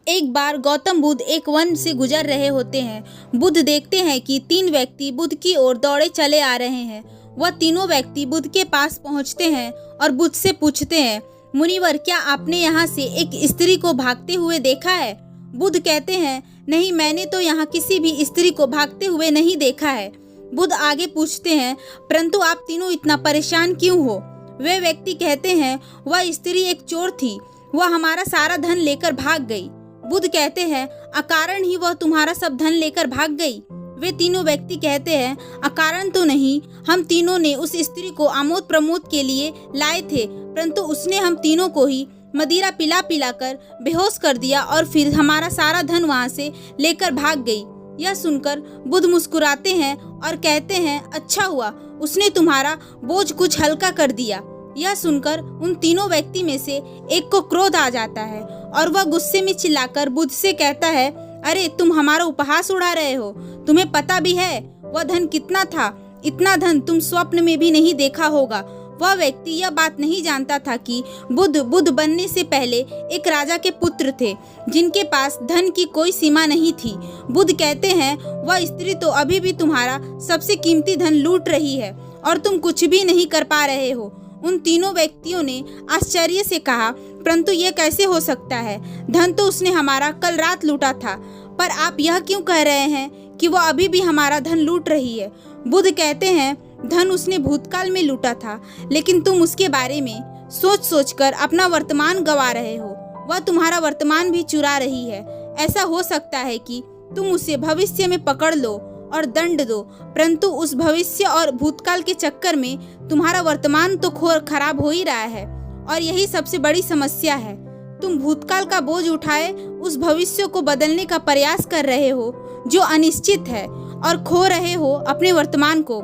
एक बार गौतम बुद्ध एक वन से गुजर रहे होते हैं। बुद्ध देखते हैं कि 3 व्यक्ति बुद्ध की ओर दौड़े चले आ रहे हैं। वह तीनों व्यक्ति बुद्ध के पास पहुंचते हैं और बुद्ध से पूछते हैं, मुनिवर, क्या आपने यहाँ से एक स्त्री को भागते हुए देखा है? बुद्ध कहते हैं, नहीं, मैंने तो यहाँ किसी भी स्त्री को भागते हुए नहीं देखा है। बुद्ध आगे पूछते हैं, परंतु आप तीनों इतना परेशान क्यों हो? वे व्यक्ति कहते हैं, वह स्त्री एक चोर थी, वह हमारा सारा धन लेकर भाग गई। बुद्ध कहते हैं, अकारण ही वह तुम्हारा सब धन लेकर भाग गई? वे तीनों व्यक्ति कहते हैं, अकारण तो नहीं, हम तीनों ने उस स्त्री को आमोद प्रमोद के लिए लाए थे, परंतु उसने हम तीनों को ही मदिरा पिला पिला कर बेहोश कर दिया और फिर हमारा सारा धन वहां से लेकर भाग गई। यह सुनकर बुद्ध मुस्कुराते हैं और कहते हैं, अच्छा हुआ, उसने तुम्हारा बोझ कुछ हल्का कर दिया। यह सुनकर उन तीनों व्यक्ति में से एक को क्रोध आ जाता है और वह गुस्से में चिल्लाकर बुद्ध से कहता है, अरे तुम हमारा उपहास उड़ा रहे हो, तुम्हें पता भी है वह धन कितना था? इतना धन तुम स्वप्न में भी नहीं देखा होगा। वह व्यक्ति यह बात नहीं जानता था कि बुद्ध बनने से पहले एक राजा के पुत्र थे जिनके पास धन की कोई सीमा नहीं थी। बुद्ध कहते हैं, वह स्त्री तो अभी भी तुम्हारा सबसे कीमती धन लूट रही है और तुम कुछ भी नहीं कर पा रहे हो। उन तीनों व्यक्तियों ने आश्चर्य से कहा, परंतु यह कैसे हो सकता है? धन तो उसने हमारा कल रात लूटा था, पर आप यह क्यों कह रहे हैं कि वह अभी भी हमारा धन लूट रही है? बुद्ध कहते हैं, धन उसने भूतकाल में लूटा था, लेकिन तुम उसके बारे में सोच सोच कर अपना वर्तमान गंवा रहे हो। वह तुम्हारा वर्तमान भी चुरा रही है। ऐसा हो सकता है कि तुम उसे भविष्य में पकड़ लो और दंड दो, परंतु उस भविष्य और भूतकाल के चक्कर में तुम्हारा वर्तमान तो खराब हो ही रहा है, और यही सबसे बड़ी समस्या है। तुम भूतकाल का बोझ उठाए उस भविष्य को बदलने का प्रयास कर रहे हो जो अनिश्चित है, और खो रहे हो अपने वर्तमान को।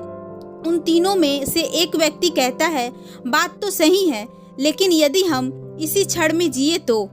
उन तीनों में से एक व्यक्ति कहता है, बात तो सही है, लेकिन यदि हम इसी क्षण में जिए तो?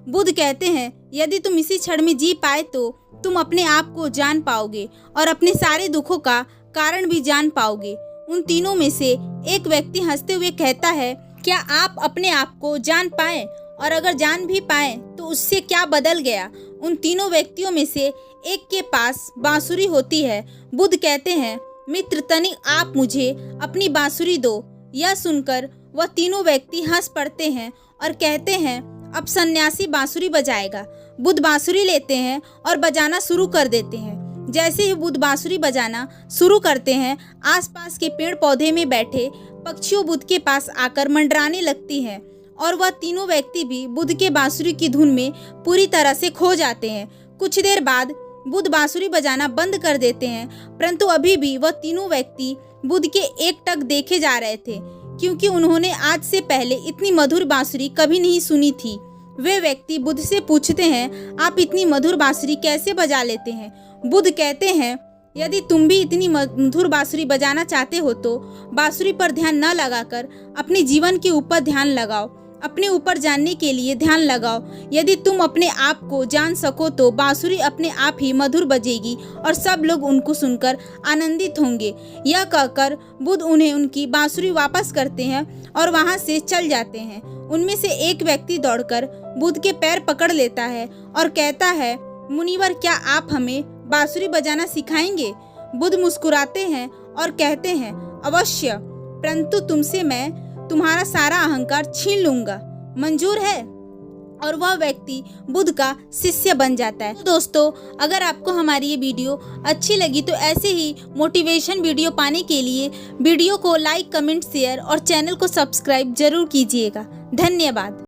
बुद्ध कहते हैं, यदि तुम इसी क्षण में जी पाए तो तुम अपने आप को जान पाओगे और अपने सारे दुखों का कारण भी जान पाओगे। उन तीनों में से एक व्यक्ति हंसते हुए कहता है, क्या आप अपने आप को जान पाए? और अगर जान भी पाए तो उससे क्या बदल गया? उन तीनों व्यक्तियों में से एक के पास बांसुरी होती है। बुद्ध कहते हैं, मित्र, तनिक आप मुझे अपनी बांसुरी दो। यह सुनकर वह तीनों व्यक्ति हंस पड़ते हैं और कहते हैं, अब सन्यासी बांसुरी बजाएगा। बुद्ध बांसुरी लेते हैं और बजाना शुरू कर देते हैं। जैसे ही बुद्ध बांसुरी बजाना शुरू करते हैं, आसपास के पेड़ पौधे में बैठे पक्षियों बुद्ध के पास आकर मंडराने लगती हैं, और वह तीनों व्यक्ति भी बुद्ध के बांसुरी की धुन में पूरी तरह से खो जाते हैं। कुछ देर बाद बुद्ध बांसुरी बजाना बंद कर देते हैं, परंतु अभी भी वह तीनों व्यक्ति बुद्ध के एकटक देखे जा रहे थे, क्योंकि उन्होंने आज से पहले इतनी मधुर बांसुरी कभी नहीं सुनी थी। वे व्यक्ति बुद्ध से पूछते हैं, आप इतनी मधुर बांसुरी कैसे बजा लेते हैं? बुद्ध कहते हैं, यदि तुम भी इतनी मधुर बांसुरी बजाना चाहते हो तो बांसुरी पर ध्यान न लगाकर अपने जीवन के ऊपर ध्यान लगाओ, अपने ऊपर जानने के लिए ध्यान लगाओ। यदि तुम अपने आप को जान सको तो बांसुरी अपने आप ही मधुर बजेगी और सब लोग उनको सुनकर आनंदित होंगे। यह कहकर बुद्ध उन्हें उनकी बांसुरी वापस करते हैं और वहां से चल जाते हैं। उनमें से एक व्यक्ति दौड़कर बुद्ध के पैर पकड़ लेता है और कहता है, मुनिवर, क्या आप हमें बांसुरी बजाना सिखाएंगे? बुद्ध मुस्कुराते हैं और कहते हैं, अवश्य, परंतु तुमसे मैं तुम्हारा सारा अहंकार छीन लूंगा, मंजूर है? और वह व्यक्ति बुद्ध का शिष्य बन जाता है। तो दोस्तों, अगर आपको हमारी ये वीडियो अच्छी लगी तो ऐसे ही मोटिवेशन वीडियो पाने के लिए वीडियो को लाइक, कमेंट, शेयर और चैनल को सब्सक्राइब जरूर कीजिएगा। धन्यवाद।